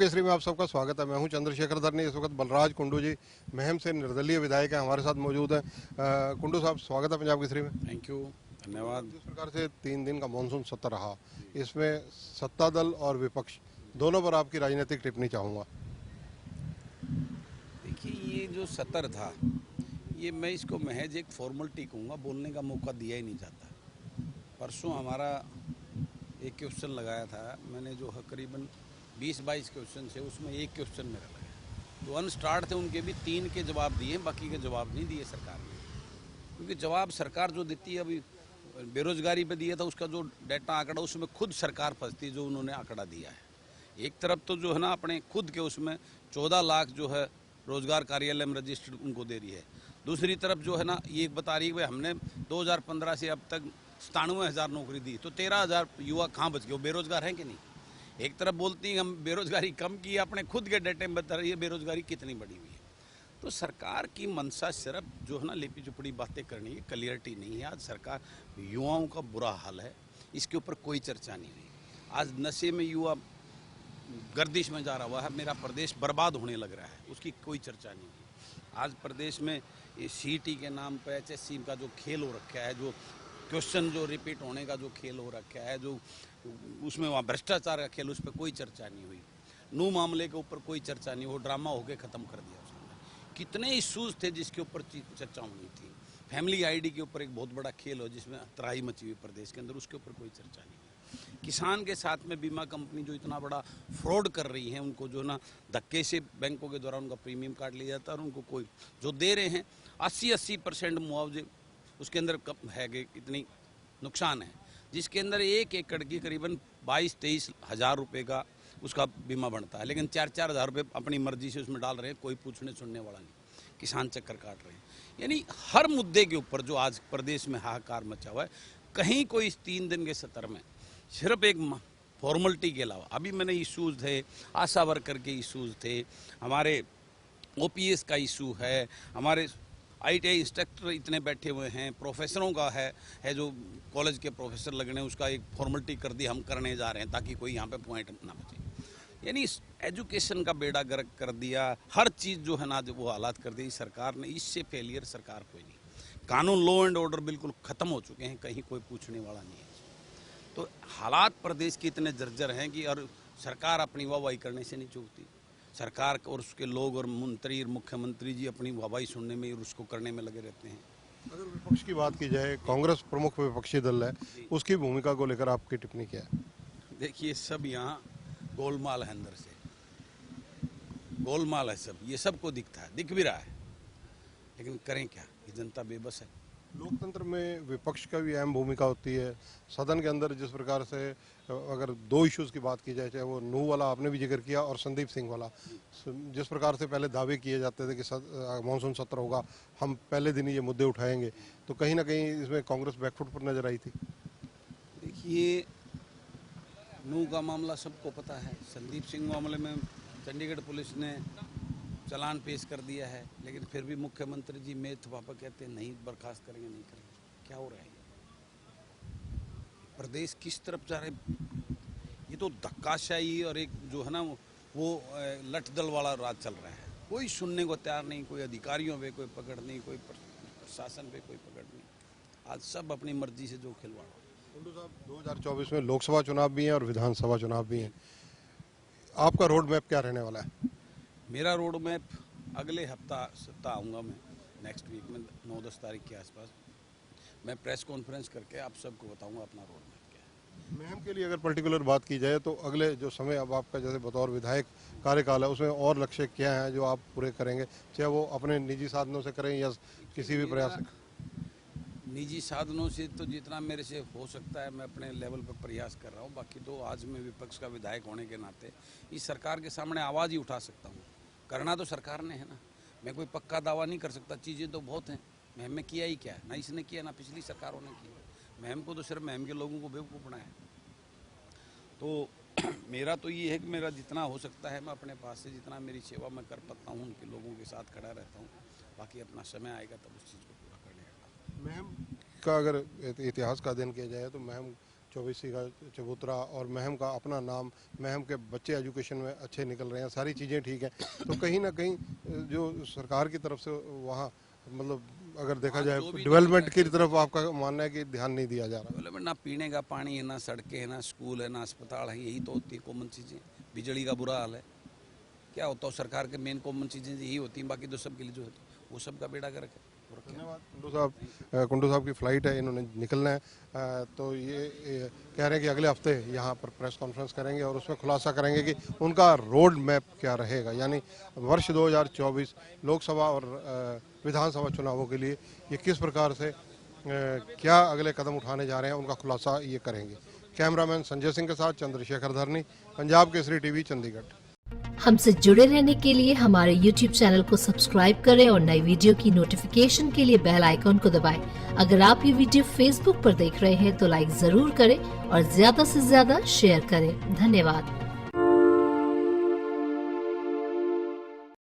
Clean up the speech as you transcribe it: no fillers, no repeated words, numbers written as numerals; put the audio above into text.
केसरी में आप सबका स्वागत है। मैं हूं चंद्रशेखर धरनी। इस वक्त बलराज कुंडू जी महम से निर्दलीय विधायक हैं, हमारे साथ मौजूद हैं। कुंडू साहब, स्वागत है पंजाब केसरी में। थैंक यू, धन्यवाद। जिस प्रकार से 3 दिन का मानसून सत्र रहा, इसमें सत्ता दल और विपक्ष दोनों पर आपकी राजनीतिक टिप्पणी चाहूंगा। देखिए, ये जो सत्र था, ये मैं इसको महज एक फॉर्मेलिटी कहूँगा, बोलने का मौका दिया ही नहीं जाता। परसों हमारा एक क्वेश्चन लगाया था मैंने, जो है करीबन 20-22 क्वेश्चन थे, उसमें एक क्वेश्चन मेरा लगा। जो अनस्टार्ट थे उनके भी 3 के जवाब दिए, बाकी के जवाब नहीं दिए सरकार ने। क्योंकि जवाब सरकार जो देती है, अभी बेरोजगारी पे दिया था, उसका जो डाटा आंकड़ा उसमें खुद सरकार फंसती है, जो उन्होंने आंकड़ा दिया है। एक तरफ तो जो है ना अपने खुद के उसमें 14 लाख जो है रोजगार कार्यालय में रजिस्टर्ड उनको दे रही है। दूसरी तरफ जो है ना ये बता रही है भाई हमने 2015 से अब तक 97,000 नौकरी दी, तो 13,000 युवा कहाँ बच गए, वो बेरोजगार हैं कि नहीं। एक तरफ बोलती है हम बेरोजगारी कम की, अपने खुद के डाटे में बता रही है बेरोजगारी कितनी बढ़ी हुई है। तो सरकार की मंशा सिर्फ जो है ना लिपी चुपड़ी बातें करनी है, क्लियरिटी नहीं है। आज सरकार युवाओं का बुरा हाल है, इसके ऊपर कोई चर्चा नहीं हुई। आज नशे में युवा गर्दिश में जा रहा हुआ है, मेरा प्रदेश बर्बाद होने लग रहा है, उसकी कोई चर्चा नहीं हुई। आज प्रदेश में ये सीटी के नाम पर एचएससी का जो खेल हो रखा है, जो क्वेश्चन जो रिपीट होने का जो खेल हो रखा है, जो उसमें वहाँ भ्रष्टाचार का खेल, उस पर कोई चर्चा नहीं हुई। नू मामले के ऊपर कोई चर्चा नहीं, वो ड्रामा होके ख़त्म कर दिया उसने। कितने इशूज़ थे जिसके ऊपर चर्चा होनी थी। फैमिली आईडी के ऊपर एक बहुत बड़ा खेल हो जिसमें तराई मची हुई प्रदेश के अंदर, उसके ऊपर कोई चर्चा नहीं है। किसान के साथ में बीमा कंपनी जो इतना बड़ा फ्रॉड कर रही है, उनको जो ना धक्के से बैंकों के द्वारा उनका प्रीमियम काट लिया जाता है, और उनको कोई जो दे रहे हैं 80% मुआवजे, उसके अंदर है कि कितनी नुकसान है, जिसके अंदर 1 एकड़ की करीबन 22-23 हज़ार रुपये का उसका बीमा बनता है, लेकिन 4-4 हज़ार रुपये अपनी मर्जी से उसमें डाल रहे हैं, कोई पूछने सुनने वाला नहीं। किसान चक्कर काट रहे हैं। यानी हर मुद्दे के ऊपर जो आज प्रदेश में हाहाकार मचा हुआ है, कहीं कोई इस 3 दिन के सत्र में सिर्फ एक फॉर्मेलिटी के अलावा, अभी मैंने इशूज़ थे, आशा वर्कर के इशूज़ थे, हमारे ओपीएस का इशू है, हमारे आईटीआई इंस्ट्रक्टर इतने बैठे हुए हैं, प्रोफेसरों का है जो कॉलेज के प्रोफेसर लगने, उसका एक फॉर्मेलिटी कर दी, हम करने जा रहे हैं ताकि कोई यहाँ पे पॉइंट ना बचे। यानी एजुकेशन का बेड़ा गर्क कर दिया, हर चीज़ जो है ना जो वो हालात कर दी सरकार ने। इससे फेलियर सरकार कोई नहीं। कानून, लॉ एंड ऑर्डर बिल्कुल ख़त्म हो चुके हैं, कहीं कोई पूछने वाला नहीं है। तो हालात प्रदेश के इतने जर्जर हैं कि और सरकार अपनी वाहवाही करने से नहीं चूकती। सरकार और उसके लोग और मंत्री और मुख्यमंत्री जी अपनी वाहवाही सुनने में और उसको करने में लगे रहते हैं। अगर विपक्ष की बात की जाए, कांग्रेस प्रमुख विपक्षी दल है, उसकी भूमिका को लेकर आपकी टिप्पणी क्या है? देखिए, सब यहाँ गोलमाल है, अंदर से गोलमाल है सब, ये सबको दिखता है, दिख भी रहा है, लेकिन करें क्या, ये जनता बेबस है। लोकतंत्र में विपक्ष का भी अहम भूमिका होती है। सदन के अंदर जिस प्रकार से अगर 2 इश्यूज़ की बात की जाए, चाहे वो नूह वाला आपने भी जिक्र किया और संदीप सिंह वाला, जिस प्रकार से पहले दावे किए जाते थे कि मानसून सत्र होगा, हम पहले दिन ही ये मुद्दे उठाएंगे, तो कहीं ना कहीं इसमें कांग्रेस बैकफुट पर नजर आई थी। देखिए, नूह का मामला सबको पता है, संदीप सिंह मामले में चंडीगढ़ पुलिस ने चालान पेश कर दिया है, लेकिन फिर भी मुख्यमंत्री जी मेथ पापा कहते हैं नहीं बर्खास्त करेंगे, नहीं करेंगे। क्या हो रहा है प्रदेश किस तरफ जा रहे? ये तो धक्काशाही और एक जो है ना वो लठ दल वाला राज चल रहा है। कोई सुनने को तैयार नहीं, कोई अधिकारियों पे कोई पकड़ नहीं, कोई प्रशासन पे कोई पकड़ नहीं। आज सब अपनी मर्जी से जो खिलवाड़। कुंडू साहब, 2024 में लोकसभा चुनाव भी हैं और विधानसभा चुनाव भी हैं, आपका रोड मैप क्या रहने वाला है? मेरा रोड मैप अगले सप्ताह आऊँगा मैं, नेक्स्ट वीक में 9-10 तारीख के आसपास मैं प्रेस कॉन्फ्रेंस करके आप सबको बताऊंगा अपना रोड मैप क्या है। महम के लिए अगर पर्टिकुलर बात की जाए, तो अगले जो समय अब आपका जैसे बतौर विधायक कार्यकाल है, उसमें और लक्ष्य क्या हैं जो आप पूरे करेंगे, चाहे वो अपने निजी साधनों से करें या किसी भी प्रयास से? निजी साधनों से तो जितना मेरे से हो सकता है मैं अपने लेवल पर प्रयास कर रहा हूँ। बाकी तो आज मैं विपक्ष का विधायक होने के नाते इस सरकार के सामने आवाज़ ही उठा सकता हूँ। करना तो सरकार ने है ना, मैं कोई पक्का दावा नहीं कर सकता। चीज़ें तो बहुत हैं, महम में किया ही क्या है, ना इसने किया ना पिछली सरकारों ने किया। महम को तो सिर्फ महम के लोगों को बेवकूफ़ बनाया। तो मेरा तो ये है कि मेरा जितना हो सकता है मैं अपने पास से जितना मेरी सेवा मैं कर पाता हूँ, उनके लोगों के साथ खड़ा रहता हूँ। बाकी अपना समय आएगा तब उस चीज़ को पूरा करने का। महम का अगर इतिहास का अध्ययन किया जाए, तो महम चौबीसी का चबूतरा और महम का अपना नाम, महम के बच्चे एजुकेशन में अच्छे निकल रहे हैं, सारी चीज़ें ठीक हैं। तो कहीं ना कहीं जो सरकार की तरफ से वहाँ मतलब अगर देखा जाए डेवलपमेंट की तरफ आपका मानना है कि ध्यान नहीं दिया जा रहा? डेवलपमेंट ना पीने का पानी है, ना सड़कें हैं, ना स्कूल है, ना अस्पताल है, यही तो होती है कॉमन चीज़ें। बिजली का बुरा हाल है, क्या होता है सरकार के मेन कॉमन चीज़ें यही होती हैं, बाकी तो सबके लिए जो है वो सब का बेड़ा गर्क है। धन्यवाद कुंडू साहब की फ़्लाइट है, इन्होंने निकलना है। तो ये कह रहे हैं कि अगले हफ्ते यहाँ पर प्रेस कॉन्फ्रेंस करेंगे और उसमें खुलासा करेंगे कि उनका रोड मैप क्या रहेगा, यानी वर्ष 2024 लोकसभा और विधानसभा चुनावों के लिए ये किस प्रकार से क्या अगले कदम उठाने जा रहे हैं, उनका खुलासा ये करेंगे। कैमरामैन संजय सिंह के साथ चंद्रशेखर धरनी, पंजाब केसरी टीवी, चंडीगढ़। हमसे जुड़े रहने के लिए हमारे YouTube चैनल को सब्सक्राइब करें और नई वीडियो की नोटिफिकेशन के लिए बेल आइकॉन को दबाएं। अगर आप ये वीडियो Facebook पर देख रहे हैं तो लाइक जरूर करें और ज्यादा से ज्यादा शेयर करें। धन्यवाद।